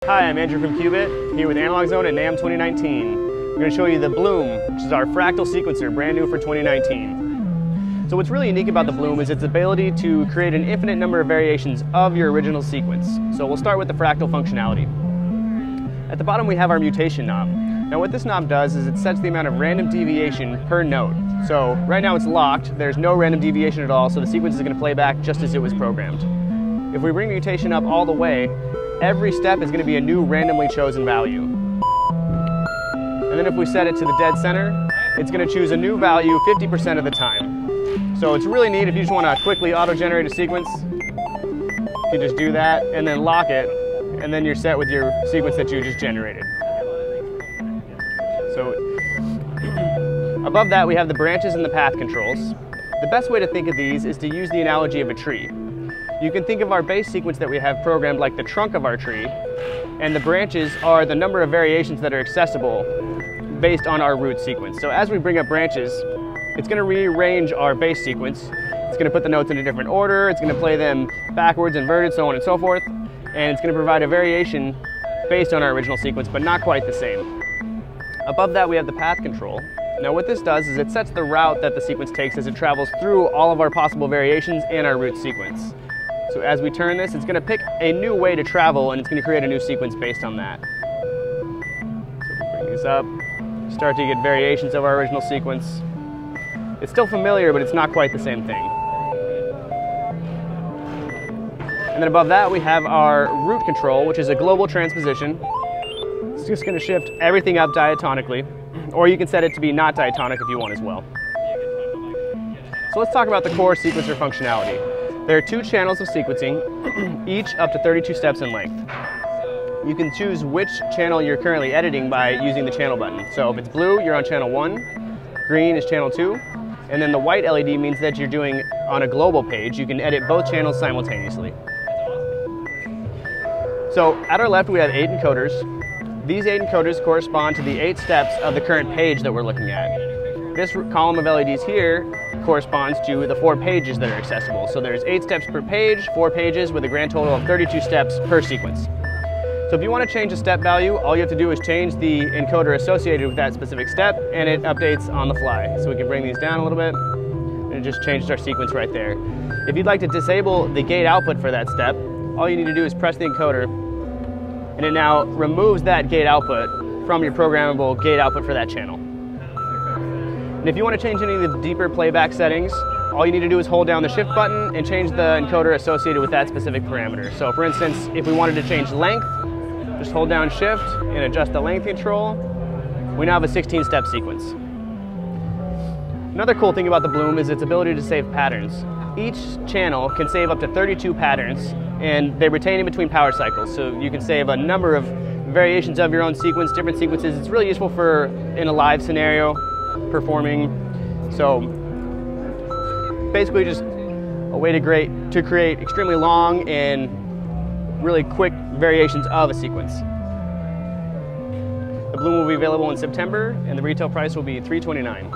Hi, I'm Andrew from Qubit, here with Analog Zone at NAMM 2019. We're going to show you the Bloom, which is our fractal sequencer, brand new for 2019. So what's really unique about the Bloom is its ability to create an infinite number of variations of your original sequence. So we'll start with the fractal functionality. At the bottom we have our mutation knob. Now what this knob does is it sets the amount of random deviation per note. So right now it's locked, there's no random deviation at all, so the sequence is going to play back just as it was programmed. If we bring mutation up all the way, every step is going to be a new randomly chosen value. And then if we set it to the dead center, it's going to choose a new value 50% of the time. So it's really neat if you just want to quickly auto-generate a sequence. You can just do that and then lock it, and then you're set with your sequence that you just generated. So above that we have the branches and the path controls. The best way to think of these is to use the analogy of a tree. You can think of our base sequence that we have programmed like the trunk of our tree, and the branches are the number of variations that are accessible based on our root sequence. So as we bring up branches, it's going to rearrange our base sequence. It's going to put the notes in a different order, it's going to play them backwards, inverted, so on and so forth, and it's going to provide a variation based on our original sequence, but not quite the same. Above that we have the path control. Now what this does is it sets the route that the sequence takes as it travels through all of our possible variations in our root sequence. So as we turn this, it's going to pick a new way to travel, and it's going to create a new sequence based on that. So if we bring these up, start to get variations of our original sequence. It's still familiar, but it's not quite the same thing. And then above that, we have our root control, which is a global transposition. It's just going to shift everything up diatonically, or you can set it to be not diatonic if you want as well. So let's talk about the core sequencer functionality. There are 2 channels of sequencing, each up to 32 steps in length. You can choose which channel you're currently editing by using the channel button. So if it's blue, you're on channel 1, green is channel 2, and then the white LED means that you're doing on a global page. You can edit both channels simultaneously. So at our left we have 8 encoders. These 8 encoders correspond to the 8 steps of the current page that we're looking at. This column of LEDs here corresponds to the 4 pages that are accessible. So there's 8 steps per page, 4 pages with a grand total of 32 steps per sequence. So if you want to change a step value, all you have to do is change the encoder associated with that specific step, and it updates on the fly. So we can bring these down a little bit, and it just changed our sequence right there. If you'd like to disable the gate output for that step, all you need to do is press the encoder, and it now removes that gate output from your programmable gate output for that channel. And if you want to change any of the deeper playback settings, all you need to do is hold down the shift button and change the encoder associated with that specific parameter. So for instance, if we wanted to change length, just hold down shift and adjust the length control. We now have a 16-step sequence. Another cool thing about the Bloom is its ability to save patterns. Each channel can save up to 32 patterns, and they retain in between power cycles. So you can save a number of variations of your own sequence, different sequences. It's really useful for in a live scenario, performing. So basically just a way to create extremely long and really quick variations of a sequence. The Bloom will be available in September, and the retail price will be $329.